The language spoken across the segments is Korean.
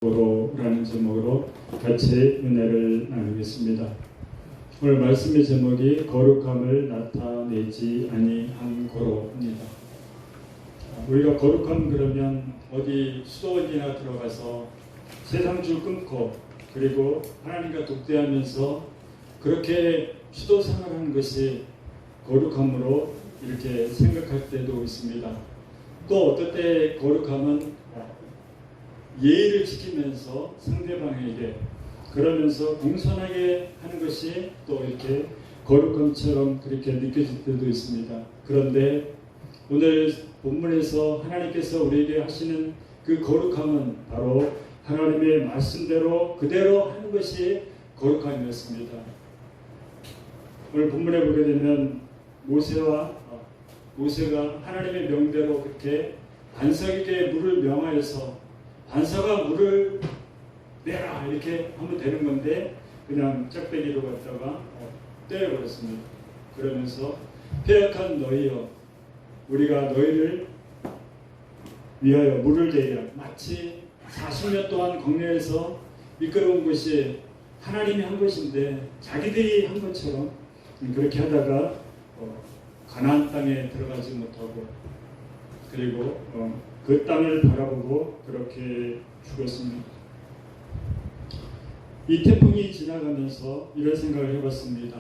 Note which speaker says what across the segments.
Speaker 1: 고로라는 제목으로 같이 은혜를 나누겠습니다. 오늘 말씀의 제목이 거룩함을 나타내지 아니한 고로입니다. 우리가 거룩함 그러면 어디 수도원이나 들어가서 세상 줄 끊고 그리고 하나님과 독대하면서 그렇게 수도 생활하는 것이 거룩함으로 이렇게 생각할 때도 있습니다. 또 어떨 때 거룩함은 예의를 지키면서 상대방에게 그러면서 공손하게 하는 것이 또 이렇게 거룩함처럼 그렇게 느껴질 때도 있습니다. 그런데 오늘 본문에서 하나님께서 우리에게 하시는 그 거룩함은 바로 하나님의 말씀대로 그대로 하는 것이 거룩함이었습니다. 오늘 본문에 보게 되면 모세가 하나님의 명대로 그렇게 반석에게 물을 명하여서 반사가 물을 내라 이렇게 하면 되는 건데 그냥 짝배기로 갖다가 때려버렸습니다. 그러면서 패역한 너희여 우리가 너희를 위하여 물을 대리라. 마치 40년 동안 광야에서 미끄러운 것이 하나님이 한 것인데 자기들이 한 것처럼 그렇게 하다가 가나안 땅에 들어가지 못하고 그리고 그 땅을 바라보고 그렇게 죽었습니다. 이 태풍이 지나가면서 이런 생각을 해봤습니다.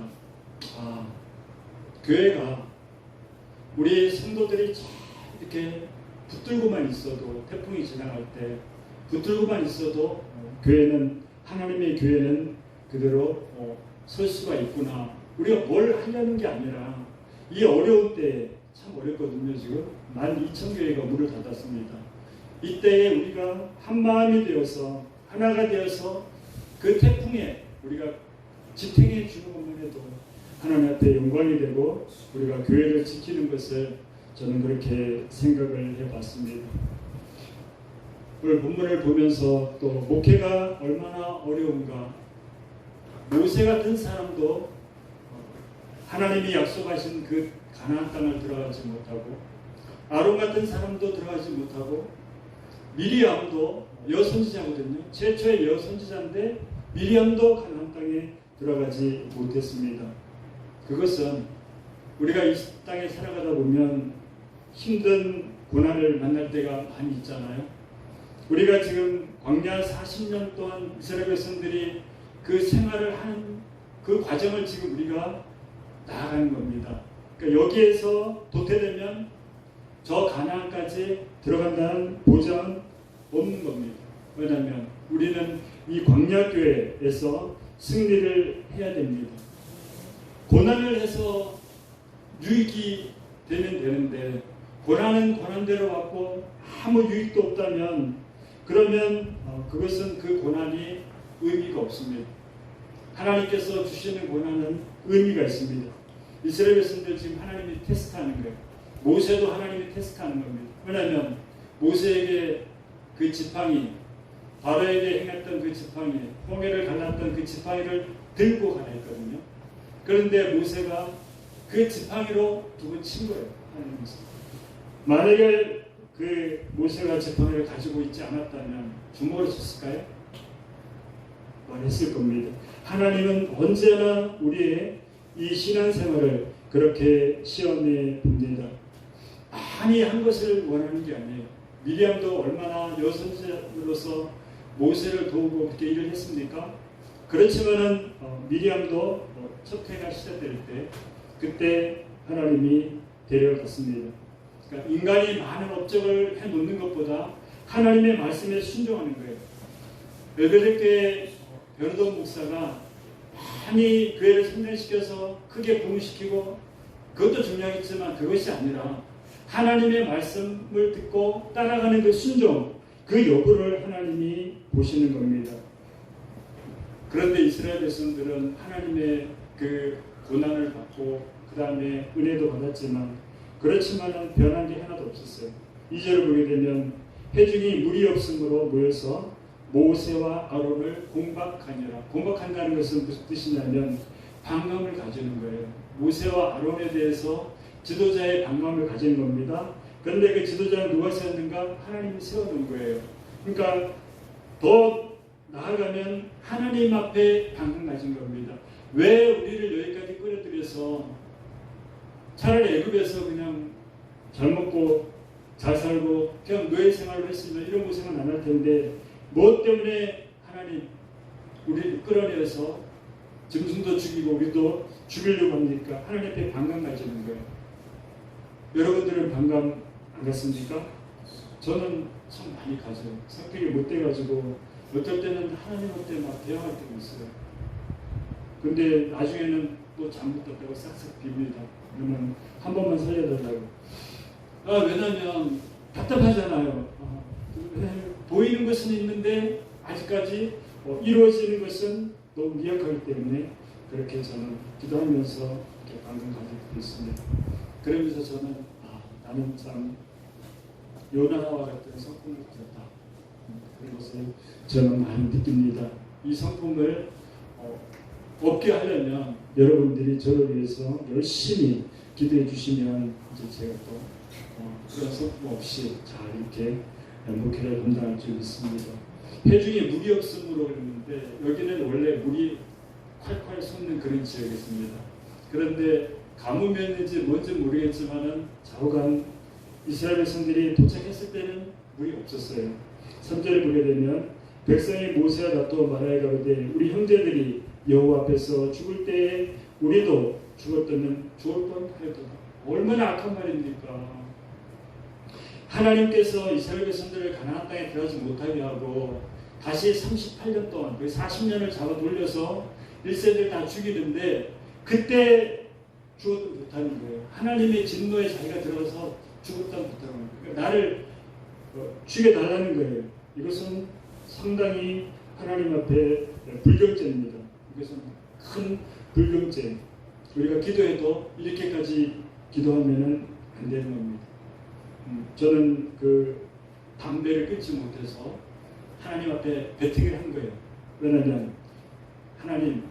Speaker 1: 교회가 우리 성도들이 이렇게 붙들고만 있어도 태풍이 지나갈 때 붙들고만 있어도 교회는 하나님의 교회는 그대로 설 수가 있구나. 우리가 뭘 하려는 게 아니라 이 어려운 때에 참 어렵거든요. 지금 12,000교회가 문을 닫았습니다. 이때에 우리가 한 마음이 되어서 하나가 되어서 그 태풍에 우리가 지탱해 주는 것만 해도 하나님한테 영광이 되고 우리가 교회를 지키는 것을 저는 그렇게 생각을 해봤습니다. 오늘 본문을 보면서 또 목회가 얼마나 어려운가. 모세 같은 사람도 하나님이 약속하신 그 가나안 땅을 들어가지 못하고 아론 같은 사람도 들어가지 못하고 미리암도 여선지자거든요. 최초의 여선지자인데 미리암도 가나안 땅에 들어가지 못했습니다. 그것은 우리가 이 땅에 살아가다 보면 힘든 고난을 만날 때가 많이 있잖아요. 우리가 지금 광야 40년 동안 이스라엘 백성들이 그 생활을 하는 그 과정을 지금 우리가 나아가는 겁니다. 그러니까 여기에서 도태되면 저 가나안까지 들어간다는 보장은 없는 겁니다. 왜냐하면 우리는 이 광야교회에서 승리를 해야 됩니다. 고난을 해서 유익이 되면 되는데 고난은 고난대로 받고 아무 유익도 없다면 그러면 그것은 그 고난이 의미가 없습니다. 하나님께서 주시는 고난은 의미가 있습니다. 이스라엘 백성들 지금 하나님이 테스트하는 거예요. 모세도 하나님이 테스트하는 겁니다. 왜냐하면 모세에게 그 지팡이, 바로에게 행했던 그 지팡이, 홍해를 갈랐던 그 지팡이를 들고 가야 했거든요. 그런데 모세가 그 지팡이로 두고 친 거예요. 하나님께서. 만약에 그 모세가 지팡이를 가지고 있지 않았다면 주먹으로 쳤을까요? 했을 겁니다. 하나님은 언제나 우리의 이 신앙생활을 그렇게 시험해 봅니다. 많이 한 것을 원하는 게 아니에요. 미리암도 얼마나 여선지자로서 모세를 도우고 그렇게 일을 했습니까? 그렇지만은 미리암도 첫 해가 시작될 때 그때 하나님이 데려갔습니다. 그러니까 인간이 많은 업적을 해놓는 것보다 하나님의 말씀에 순종하는 거예요. 벨벳교회 변호동 목사가 많이 교회를 성장시켜서 크게 부흥시키고 그것도 중요하겠지만 그것이 아니라 하나님의 말씀을 듣고 따라가는 그 순종, 그 여부를 하나님이 보시는 겁니다. 그런데 이스라엘 백성들은 하나님의 그 고난을 받고 그 다음에 은혜도 받았지만 그렇지만은 변한 게 하나도 없었어요. 2절을 보게 되면 회중이 물이 없으므로 모여서 모세와 아론을 공박하니라. 공박한다는 것은 무슨 뜻이냐면 반감을 가지는 거예요. 모세와 아론에 대해서 지도자의 반감을 가지는 겁니다. 그런데 그 지도자는 누가 세웠는가? 하나님이 세워놓은 거예요. 그러니까 더 나아가면 하나님 앞에 방금 가진 겁니다. 왜 우리를 여기까지 끌어들여서 차라리 애굽에서 그냥 잘 먹고 잘 살고 그냥 노예 생활을 했으면 이런 고생은 안 할 텐데 무엇 때문에 하나님 우리를 끌어내서 짐승도 죽이고 우리도 죽이려고 합니까? 하나님 앞에 반감 가지는 거예요. 여러분들은 반감 안 갔습니까? 저는 참 많이 가죠. 성격이 못돼가지고 어떨 때는 하나님한테 막 대항할 때가 있어요. 근데 나중에는 또 잘못했다고 싹싹 빕니다. 그러면 한 번만 살려달라고. 왜냐면 답답하잖아요. 보이는 것은 있는데 아직까지 이루어지는 것은 너무 미약하기 때문에 그렇게 저는 기도하면서 이렇게 방금 가지고 있습니다. 그러면서 저는 나는 참 요나와 같은 성품을 가졌다. 그런 것을 저는 많이 느낍니다. 이 성품을 얻게 하려면 여러분들이 저를 위해서 열심히 기도해 주시면 이제 제가 또 그런 성품 없이 잘 이렇게 목회를 감당할 줄 믿습니다. 회중에 물이 없음으로 그랬는데 여기는 원래 물이 콸콸 솟는 그런 지역이었습니다. 그런데 가뭄이었는지 뭔지 모르겠지만은 좌우간 이스라엘 백성들이 도착했을 때는 물이 없었어요. 3절에 보게 되면 백성이 모세와 다투어 말하여 가로되 우리 형제들이 여호와 앞에서 죽을 때에 우리도 죽었다면 죽을 뻔하였도다. 얼마나 악한 말입니까? 하나님께서 이스라엘 백성들을 가나안 땅에 들어가지 못하게 하고 다시 38년 동안 40년을 잡아 돌려서 1세들 다 죽이는데 그때 죽었다 못하는 거예요. 하나님의 진노에 자기가 들어서 죽었다 못하는 거예요. 그러니까 나를 죽여달라는 거예요. 이것은 상당히 하나님 앞에 불경죄입니다. 이것은 큰 불경죄. 우리가 기도해도 이렇게까지 기도하면은 안 되는 겁니다. 저는 그 담배를 끊지 못해서 하나님 앞에 베팅을 한 거예요. 왜냐하면 하나님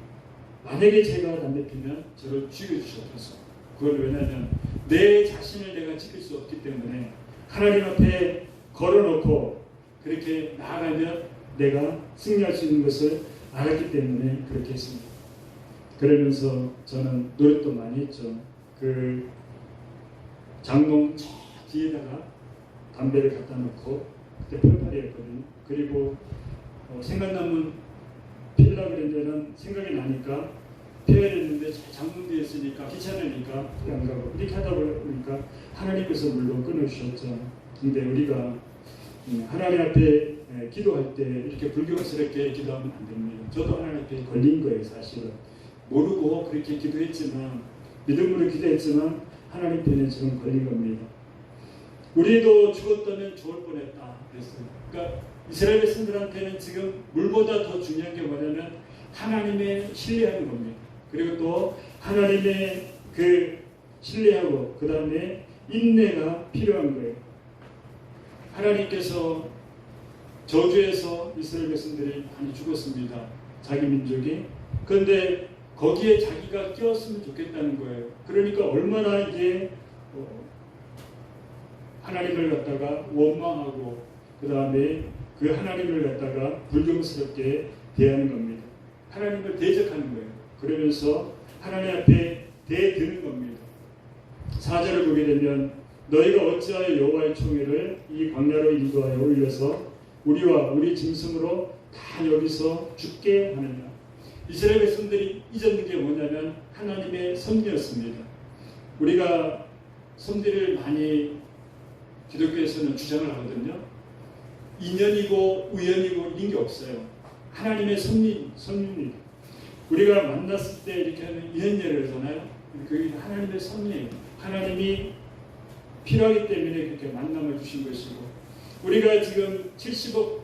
Speaker 1: 만약에 제가 담배 피면 저를 죽여주셔서 그걸 왜냐하면 내 자신을 내가 지킬 수 없기 때문에 하나님 앞에 걸어놓고 그렇게 나아가면 내가 승리할 수 있는 것을 알았기 때문에 그렇게 했습니다. 그러면서 저는 노력도 많이 했죠. 그 장롱 뒤에다가 담배를 갖다 놓고 그때 펄펄이었거든요. 그리고 생각나면 피려고 그랬는데는 생각이 나니까 피해야 되는데 장롱 뒤에 있으니까 귀찮으니까 안 가고 이렇게 하다 보니까 하나님께서 물론 끊어주셨죠. 근데 우리가 하나님 앞에 기도할 때 이렇게 불경스럽게 기도하면 안 됩니다. 저도 하나님 앞에 걸린 거예요. 사실은 모르고 그렇게 기도했지만 믿음으로 기도했지만 하나님 편에 지금 걸린 겁니다. 우리도 죽었다면 좋을 뻔했다 그랬어요. 그러니까 이스라엘 백성들한테는 지금 물보다 더 중요한 게 뭐냐면 하나님의 신뢰하는 겁니다. 그리고 또 하나님의 그 신뢰하고 그 다음에 인내가 필요한 거예요. 하나님께서 저주에서 이스라엘 백성들이 많이 죽었습니다. 자기 민족이. 그런데 거기에 자기가 끼었으면 좋겠다는 거예요. 그러니까 얼마나 이게 하나님을 갖다가 원망하고 그 다음에 그 하나님을 갖다가 불경스럽게 대하는 겁니다. 하나님을 대적하는 거예요. 그러면서 하나님 앞에 대드는 겁니다. 4절을 보게 되면 너희가 어찌하여 여호와의 총회를 이 광야로 인도하여 올려서 우리와 우리 짐승으로 다 여기서 죽게 하느냐. 이스라엘 백성들이 잊었는 게 뭐냐면 하나님의 섭리였습니다. 우리가 섭리를 많이 기독교에서는 주장을 하거든요. 인연이고 우연이고 이런 게 없어요. 하나님의 섭리입니다. 우리가 만났을 때 이렇게 하는 인연예를 하잖아요. 그게 하나님의 섭리예요. 하나님이 필요하기 때문에 그렇게 만남을 주신 것이고 우리가 지금 70억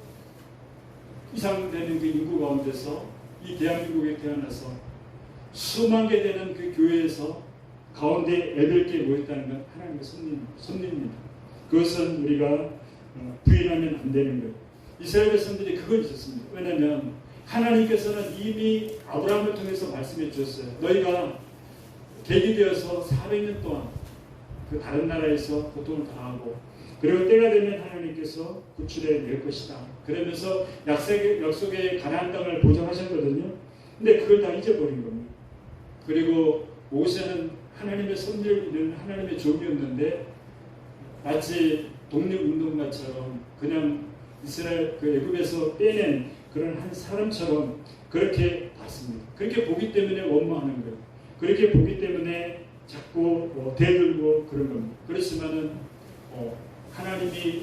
Speaker 1: 이상 되는 그 인구 가운데서 이 대한민국에 태어나서 수만 개 되는 그 교회에서 가운데 8개 모였다는 건 하나님의 섭리입니다. 그것은 우리가 부인하면 안 되는 거예요. 이스라엘 백성들이 그걸 있었습니다. 왜냐하면 하나님께서는 이미 아브라함을 통해서 말씀해 주셨어요. 너희가 계기되어서 400년 동안 그 다른 나라에서 고통을 당하고 그리고 때가 되면 하나님께서 구출해 낼 것이다. 그러면서 약속의 가나안 땅을 보장하셨거든요. 근데 그걸 다 잊어버린 겁니다. 그리고 모세는 하나님의 섭리를 이루는 하나님의 종이었는데 마치 독립운동가처럼 그냥 이스라엘 그 애굽에서 빼낸 그런 한 사람처럼 그렇게 봤습니다. 그렇게 보기 때문에 원망하는 거예요. 그렇게 보기 때문에 자꾸 대들고 그런 겁니다. 그렇지만은 하나님이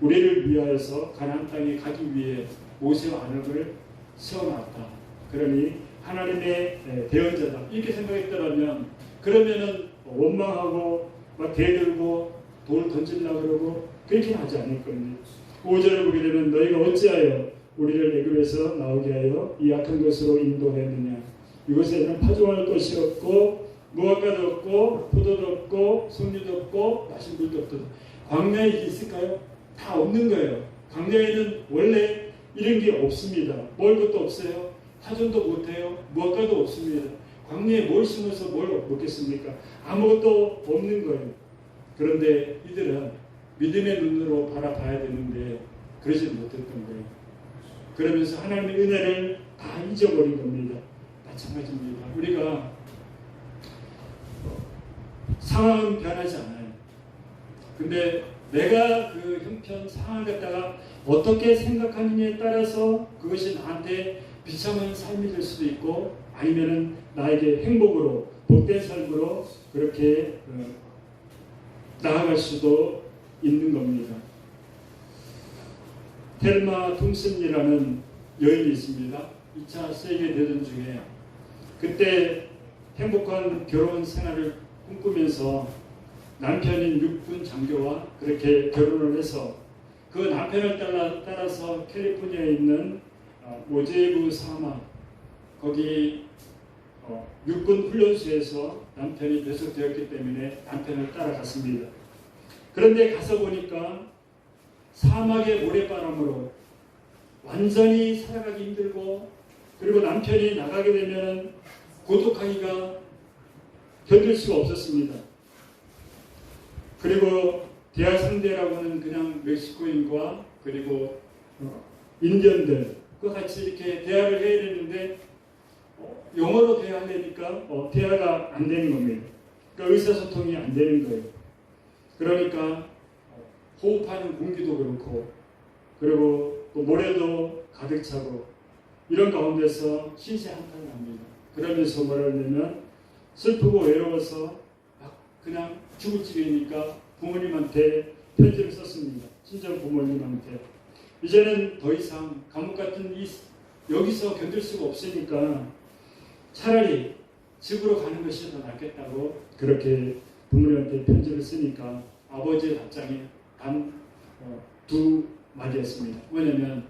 Speaker 1: 우리를 위하여서 가나안 땅에 가기 위해 모세와 아론을 세워놨다. 그러니 하나님의 대언자다. 이렇게 생각했더라면 그러면은 원망하고 막 대들고 돌 던질라 그러고 그렇게 하지 않을 겁니다. 5절을 보게 되면 너희가 어찌하여 우리를 애굽에서 나오게 하여 이 악한 것으로 인도했느냐. 이곳에는 파종할 것이 없고 무화과도 없고 포도도 없고 석류도 없고 마실 물도 없다. 광야에 있을까요? 다 없는 거예요. 광야에는 원래 이런 게 없습니다. 먹을 것도 없어요. 파종도 못해요. 무화과도 없습니다. 광야에 뭘 심어서 뭘 먹겠습니까? 아무것도 없는 거예요. 그런데 이들은 믿음의 눈으로 바라봐야 되는데 그러지 못했던 거예요. 그러면서 하나님의 은혜를 다 잊어버린 겁니다. 마찬가지입니다. 우리가 상황은 변하지 않아요. 근데 내가 그 형편 상황을 갖다가 어떻게 생각하느냐에 따라서 그것이 나한테 비참한 삶이 될 수도 있고 아니면은 나에게 행복으로 복된 삶으로 그렇게 나아갈 수도 있는 겁니다. 텔마 톰슨이라는 여인이 있습니다. 2차 세계대전 중에 그때 행복한 결혼 생활을 꿈꾸면서 남편인 육군 장교와 그렇게 결혼을 해서 그 남편을 따라서 캘리포니아에 있는 모제이브 사막 거기 육군 훈련소에서 남편이 배속되었기 때문에 남편을 따라갔습니다. 그런데 가서 보니까 사막의 모래바람으로 완전히 살아가기 힘들고 그리고 남편이 나가게 되면 고독하기가 견딜 수가 없었습니다. 그리고 대화 상대라고는 그냥 멕시코인과 그리고 인디언들과 같이 이렇게 대화를 해야 되는데 영어로 대화하려니까 대화가 안 되는 겁니다. 그러니까 의사소통이 안 되는 거예요. 그러니까 호흡하는 공기도 그렇고 그리고 또 모래도 가득 차고 이런 가운데서 신세한탄을 합니다. 그러면서 뭐라 하냐면 슬프고 외로워서 막 그냥 죽을 지경이니까 부모님한테 편지를 썼습니다. 친정 부모님한테. 이제는 더 이상 감옥 같은 여기서 견딜 수가 없으니까 차라리 집으로 가는 것이 더 낫겠다고 그렇게 부모님한테 편지를 쓰니까 아버지의 답장이 단 두 마디였습니다. 뭐냐면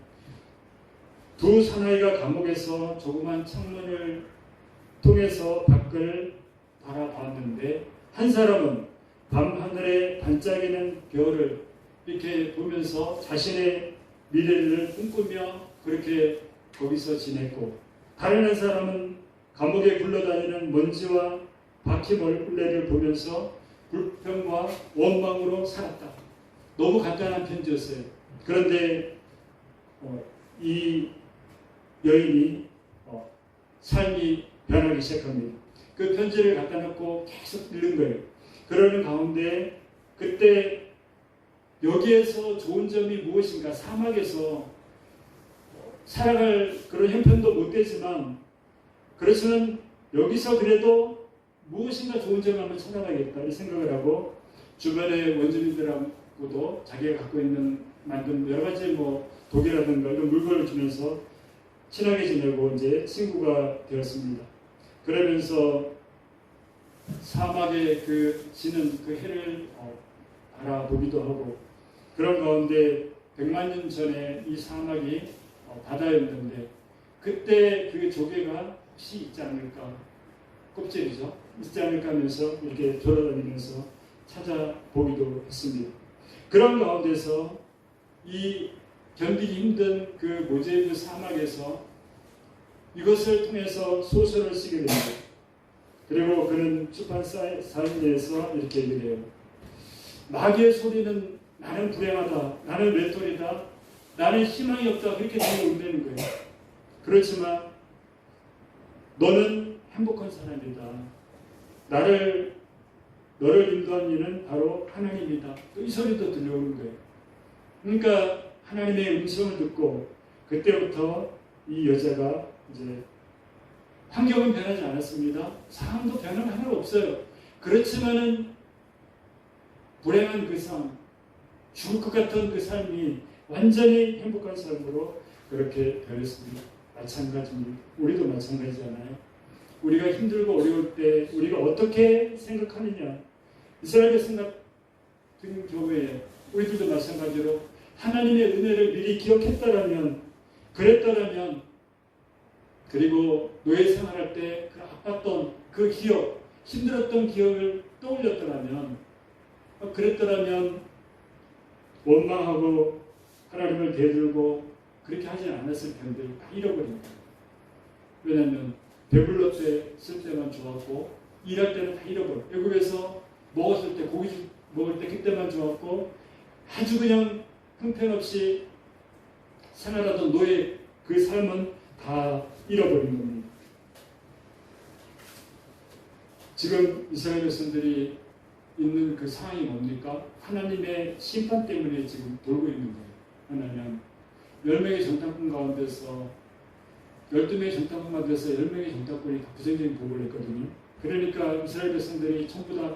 Speaker 1: 두 사나이가 감옥에서 조그만 창문을 통해서 밖을 바라봤는데 한 사람은 밤하늘에 반짝이는 별을 이렇게 보면서 자신의 미래를 꿈꾸며 그렇게 거기서 지냈고 다른 한 사람은 감옥에 굴러다니는 먼지와 바퀴벌레를 보면서 불평과 원망으로 살았다. 너무 간단한 편지였어요. 그런데 이 여인이 삶이 변하기 시작합니다. 그 편지를 갖다 놓고 계속 읽는 거예요. 그러는 가운데 그때 여기에서 좋은 점이 무엇인가? 사막에서 살아갈 그런 형편도 못 되지만 그렇지만 여기서 그래도 무엇인가 좋은 점을 한번 찾아가야겠다 이 생각을 하고 주변의 원주민들하고도 자기가 갖고 있는 만든 여러 가지 독이라든가 이런 물건을 주면서 친하게 지내고 이제 친구가 되었습니다. 그러면서 사막에 그 지는 그 해를 바라보기도 하고 그런 가운데 100만 년 전에 이 사막이 바다였는데 그때 그 조개가 혹시 있지 않을까 껍질이죠. 있지 않을까 하면서 이렇게 돌아다니면서 찾아보기도 했습니다. 그런 가운데서 이 견디기 힘든 그 모제이브 사막에서 이것을 통해서 소설을 쓰게 됩니다. 그리고 그는 출판사인에서 이렇게 얘기를 해요. 마귀의 소리는 나는 불행하다, 나는 외톨이다, 나는 희망이 없다, 그렇게 들려온다는 거예요. 그렇지만 너는 행복한 사람이다. 너를 인도한 이는 바로 하나님이다. 또 이 소리도 들려오는 거예요. 그러니까 하나님의 음성을 듣고 그때부터 이 여자가 이제 환경은 변하지 않았습니다. 상황도 변한 하나도 없어요. 그렇지만은 불행한 그 삶, 죽을 것 같은 그 삶이 완전히 행복한 삶으로 그렇게 변했습니다. 마찬가지입니다. 우리도 마찬가지잖아요. 우리가 힘들고 어려울 때 우리가 어떻게 생각하느냐. 이스라엘 백성 같은 경우에 우리들도 마찬가지로 하나님의 은혜를 미리 기억했다라면, 그랬다라면, 그리고 노예 생활할 때 그 아팠던 그 기억, 힘들었던 기억을 떠올렸더라면, 그랬더라면 원망하고 하나님을 대들고 그렇게 하지 않았을 텐데 다 잃어버린 거예요. 왜냐하면 배불렀을 때만 좋았고 일할 때는 다 잃어버려. 애굽에서 먹었을 때, 고기 먹을 때 그때만 좋았고 아주 그냥 형편없이 생활하던 노예 그 삶은 다 잃어버린 겁니다. 지금 이스라엘 백성들이 있는 그 상황이 뭡니까? 하나님의 심판 때문에 지금 돌고 있는 거예요. 하나님 10명의 정탐꾼 가운데서 12명의 정탐꾼 가운데서 10명의 정탐꾼이 다 부정적인 보고를 했거든요. 그러니까 이스라엘 백성들이 전부 다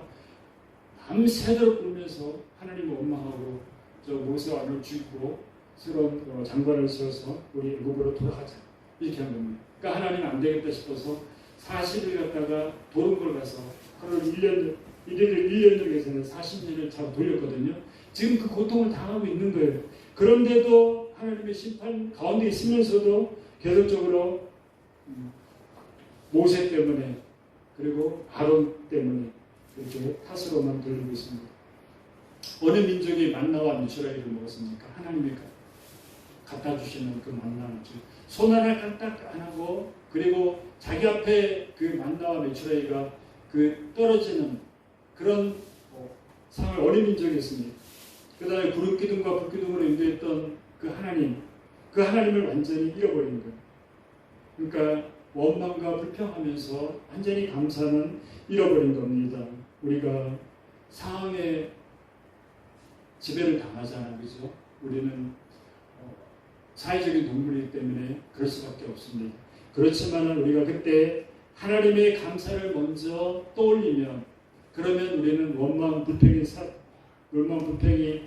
Speaker 1: 밤새도록 굴면서 하나님을 원망하고 저 모세와 아론을 죽이고 새로운 장관을 세워서 우리 애굽으로 돌아가자 이렇게 한 겁니다. 그러니까 하나님은 안 되겠다 싶어서 40일 갔다가 도른 걸 가서 하루 1년 1년을 위해서는 40년을 잘 돌렸거든요. 지금 그 고통을 당하고 있는 거예요. 그런데도 하나님의 심판 가운데 있으면서도 계속적으로 모세 때문에 그리고 아론 때문에 이렇게 탓으로만 돌리고 있습니다. 어느 민족이 만나와 미추라기를 먹었습니까? 하나님이 갖다 주시는 그 만나는 손 하나 까딱 안 하고 그리고 자기 앞에 그 만나와 미추라기가 그 떨어지는 그런 상을 어린 민족이었습니다. 그 다음에 구름기둥과 불기둥으로 인도했던 그 하나님을 완전히 잃어버린 거예요. 그러니까 원망과 불평하면서 완전히 감사는 잃어버린 겁니다. 우리가 상황에 지배를 당하잖아요. 그죠? 우리는 사회적인 동물이기 때문에 그럴 수밖에 없습니다. 그렇지만 우리가 그때 하나님의 감사를 먼저 떠올리면 그러면 우리는 원망, 불평이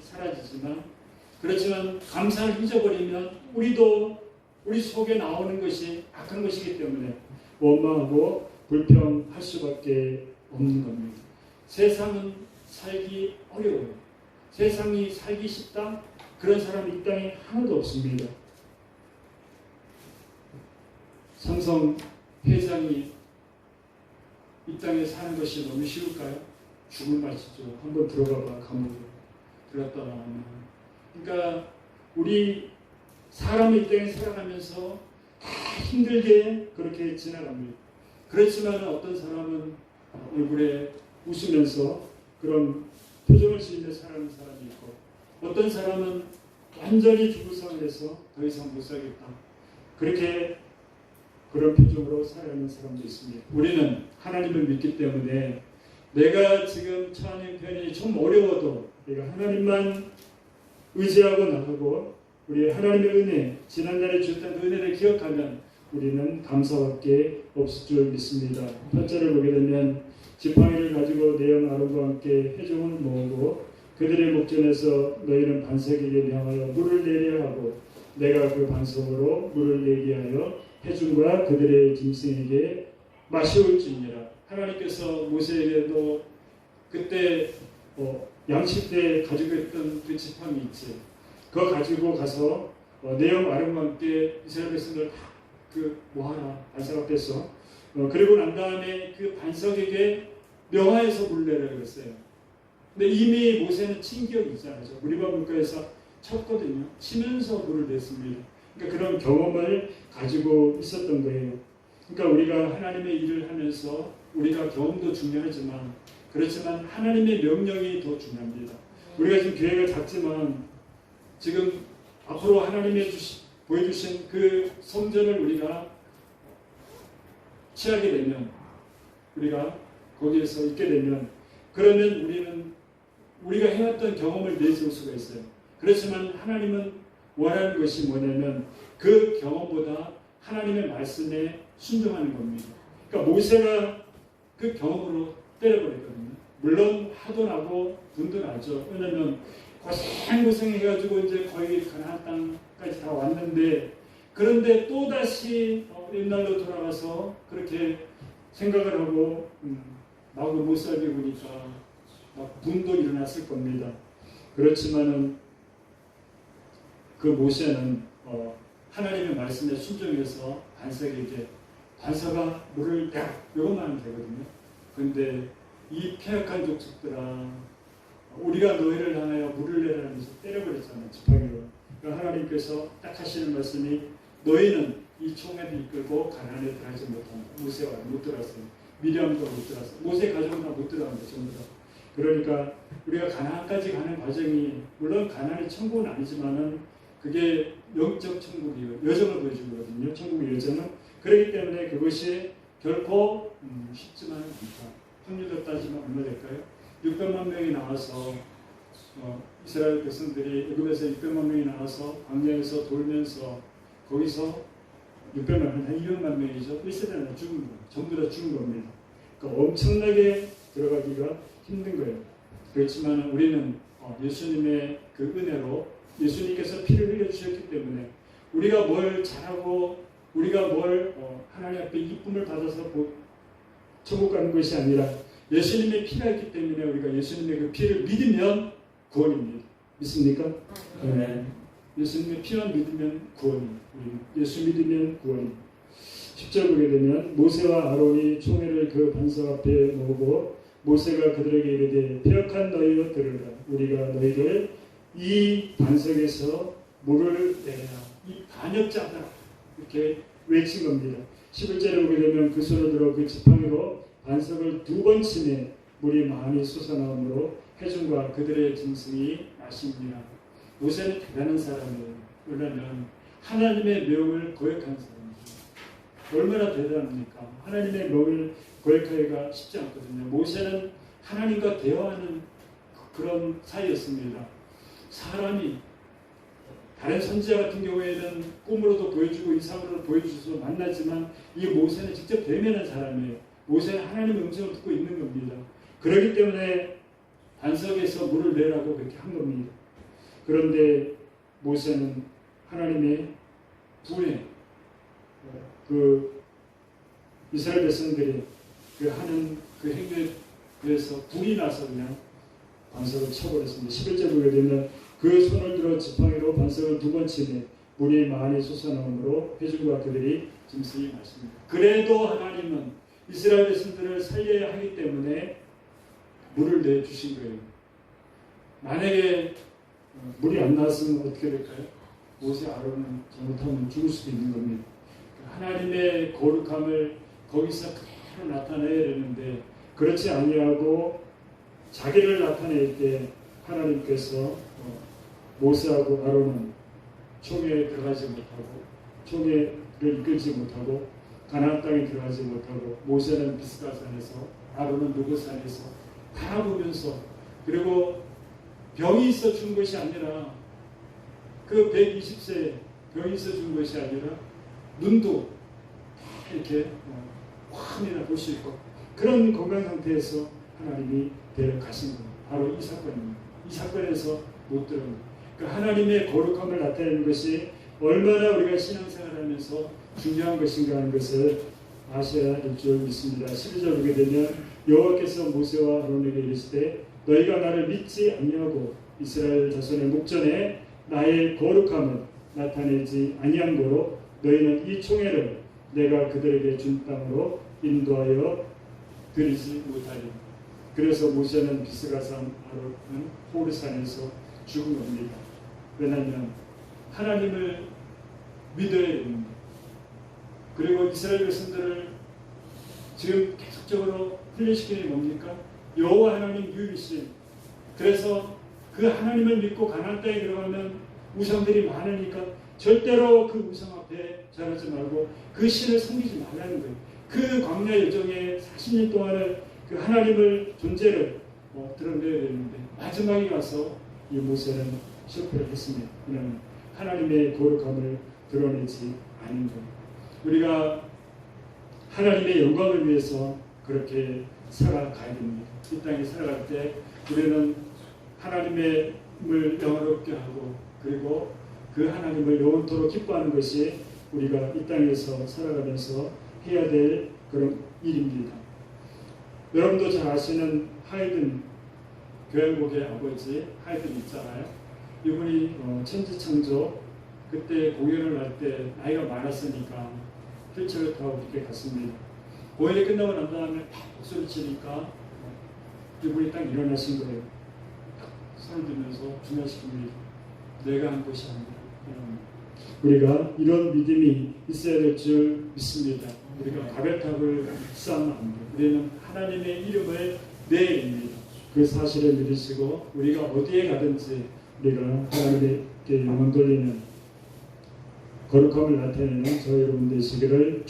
Speaker 1: 사라지지만 그렇지만 감사를 잊어버리면 우리 속에 나오는 것이 악한 것이기 때문에 원망하고 불평할 수밖에 없는 겁니다. 세상은 살기 어려워요. 세상이 살기 쉽다? 그런 사람이 이 땅에 하나도 없습니다. 삼성 회장이 이 땅에 사는 것이 너무 쉬울까요? 죽을 맛이죠. 한번 들어가봐 감옥에 들었다 나오면. 그러니까 우리 사람이 이 땅에 살아가면서 다 힘들게 그렇게 지나갑니다. 그렇지만 어떤 사람은 얼굴에 웃으면서 그런 표정을 지으며 살아가는 사람이 있고 어떤 사람은 완전히 죽을상을 해서 더 이상 못 살겠다. 그렇게 그런 표정으로 살아가는 사람도 있습니다. 우리는 하나님을 믿기 때문에 내가 지금 처한 형편이 좀 어려워도 내가 하나님만 의지하고 나가고 우리 하나님의 은혜, 지난날에 주셨던 그 은혜를 기억하면 우리는 감사밖에 없을 줄 믿습니다. 8절을 보게 되면 지팡이를 가지고 내형 아론과 함께 회중을 모으고 그들의 목전에서 너희는 반석에게 명하여 물을 내려 하고 내가 그 반석으로 물을 내게 하여 회중과 그들의 짐승에게 마시올지니라. 하나님께서 모세에게도 그때 양식 때 가지고 있던 그 지팡이 있지. 그거 가지고 가서 내형 아론과 함께 이스라엘 백성들 다 모아라 반석 앞에서 그리고 난 다음에 그 반석에게 명하여서 물 내라 그랬어요. 근데 이미 모세는 친 기억이 있잖아요. 무리바 물가에서 쳤거든요. 치면서 물을 냈습니다. 그러니까 그런 경험을 가지고 있었던 거예요. 그러니까 우리가 하나님의 일을 하면서 우리가 경험도 중요하지만 그렇지만 하나님의 명령이 더 중요합니다. 우리가 지금 교회가 작지만 지금 앞으로 하나님이 보여주신 그 성전을 우리가 취하게 되면, 우리가 거기에서 있게 되면, 그러면 우리는 우리가 해왔던 경험을 내세울 수가 있어요. 그렇지만 하나님은 원하는 것이 뭐냐면 그 경험보다 하나님의 말씀에 순종하는 겁니다. 그러니까 모세가 그 경험으로 때려버렸거든요. 물론 화도 나고 분도 나죠. 왜냐하면 고생해가지고 이제 거의 가나안 땅까지 다 왔는데, 그런데 또 다시 옛날로 돌아가서 그렇게 생각을 하고 마구 못 살게 보니까 막 분도 일어났을 겁니다. 그렇지만은 그 모세는 하나님의 말씀에 순종해서 반석에게, 반석아 물을 대 이것만 하면 되거든요. 그런데 이 폐역한 족속들아, 우리가 너희를 향하여 물을 내라면서 때려버렸잖아요, 지팡이로. 그러니까 하나님께서 딱 하시는 말씀이, 너희는 이 총회를 이끌고 가나안에 들어가지 못한다. 모세가 못 들어갔어요. 미리암도 못 들어갔어요. 모세 가족은 다 못 들어간다, 전부 다. 그러니까 우리가 가나안까지 가는 과정이, 물론 가나안이 천국은 아니지만은 그게 영적 천국이에요. 여정을 보여주거든요. 천국의 여정은. 그렇기 때문에 그것이 결코 쉽지만은 않다. 확률로 따지면 얼마 될까요? 600만 명이 나와서 이스라엘 백성들이 애굽에서 600만 명이 나와서 광야에서 돌면서 거기서 600만 명, 한 200만 명이죠. 1세대나 죽은 거예요. 전부 다 죽은 겁니다. 그러니까 엄청나게 들어가기가 힘든 거예요. 그렇지만 우리는 예수님의 그 은혜로, 예수님께서 피를 흘려주셨기 때문에 우리가 뭘 잘하고 우리가 뭘 하나님 앞에 이쁨을 받아서 천국 가는 것이 아니라 예수님의 피가 있기 때문에 우리가 예수님의 그 피를 믿으면 구원입니다. 믿습니까? 네. 예수님의 피만 믿으면 구원입니다. 예수 믿으면 구원입니다. 10절 보게 되면 모세와 아론이 총회를 그 반석 앞에 모으고 모세가 그들에게 이르되 폐역한 너희여 들으라. 우리가 너희를 이 반석에서 물을 내라. 이 반역자다. 이렇게 외친 겁니다. 11절에 보게 되면 그 손을 들어 그 지팡이로 반석을 2번 치매 물이 많이 솟아나오므로 회중과 그들의 짐승이 나십니다. 모세는 대단한 사람이에요. 왜냐하면 하나님의 명을 거역한 사람이죠. 얼마나 대단합니까? 하나님의 명을 거역하기가 쉽지 않거든요. 모세는 하나님과 대화하는 그런 사이였습니다. 사람이 다른 선지자 같은 경우에는 꿈으로도 보여주고 이상으로도 보여주셔서 만나지만 이 모세는 직접 대면한 사람이에요. 모세는 하나님의 음성을 듣고 있는 겁니다. 그렇기 때문에 반석에서 물을 내라고 그렇게 한 겁니다. 그런데 모세는 하나님의 불에 그 이스라엘 백성들이 그 하는 그 행위에 대해서 불이 나서 그냥 반석을 쳐버렸습니다. 11절 보게 되면 그 손을 들어 지팡이로 반석을 2번 치매 물이 많이 솟아나오므로 회중과 그들이 짐승이 났습니다. 그래도 하나님은 이스라엘 백성들을 살려야 하기 때문에 물을 내주신 거예요. 만약에 물이 안 나왔으면 어떻게 될까요? 모세 아론은 잘못하면 죽을 수도 있는 겁니다. 하나님의 거룩함을 거기서 그대로 나타내야 되는데 그렇지 아니하고 자기를 나타낼 때 하나님께서 모세하고 아론은 총회에 들어가지 못하고 총회를 이끌지 못하고 가나안 땅에 들어가지 못하고 모세는 비스가산에서 아론은 누고산에서 바라보면서 그리고 병이 있어 준 것이 아니라 그 120세 병이 있어 준 것이 아니라 눈도 이렇게 환히나 볼 수 있고 그런 건강 상태에서 하나님이 데려가신 겁니다. 바로 이 사건입니다. 이 사건에서 못 들은 겁니다. 그러니까 하나님의 거룩함을 나타내는 것이 얼마나 우리가 신앙생활하면서 중요한 것인가 하는 것을 아셔야 될 줄 믿습니다. 12절 보게 되면 여호와께서 모세와 아론에게 이르시되 너희가 나를 믿지 아니하고 이스라엘 자손의 목전에 나의 거룩함을 나타내지 아니한 거로 너희는 이 총회를 내가 그들에게 준 땅으로 인도하여 드리지 못하리. 그래서 모세는 비스가산 아론은 호르산에서 죽은 겁니다. 왜냐하면 하나님을 믿어야 됩니다. 그리고 이스라엘 백성들을 지금 계속적으로 훈련시키는 게 뭡니까? 여호와 하나님 유일이신. 그래서 그 하나님을 믿고 가나안 땅에 들어가면 우상들이 많으니까 절대로 그 우상 앞에 절하지 말고 그 신을 섬기지 말라는 거예요. 그 광야 여정에 40년 동안을 그 하나님을 존재를 드러내야 되는데 마지막에 가서 이 모세는 실패를 했습니다. 그는 하나님의 거룩함을 드러내지 않은 거예요. 우리가 하나님의 영광을 위해서 그렇게 살아가야 됩니다. 이 땅에 살아갈 때 우리는 하나님을 영화롭게 하고 그리고 그 하나님을 영원토록 기뻐하는 것이 우리가 이 땅에서 살아가면서 해야 될 그런 일입니다. 여러분도 잘 아시는 하이든 교향곡의 아버지 하이든 있잖아요. 이분이 천지창조 그때 공연을 할 때 나이가 많았으니까 휠체어를 타고 이렇게 갔습니다. 공연이 끝나고 난 다음에 팍 박수를 치니까 이분이 딱 일어나신 거예요. 딱 손을 들면서 중화시킵니다. 내가 한 것이 아니라 우리가 이런 믿음이 있어야 될 줄 믿습니다. 우리가 가베탑을 쌓으면 안 돼요. 우리는 하나님의 이름을 내야 됩니다. 그 사실을 믿으시고 우리가 어디에 가든지 우리가 하나님께 영광 돌리는 거룩함을 나타내는 저희 여러분 되시기를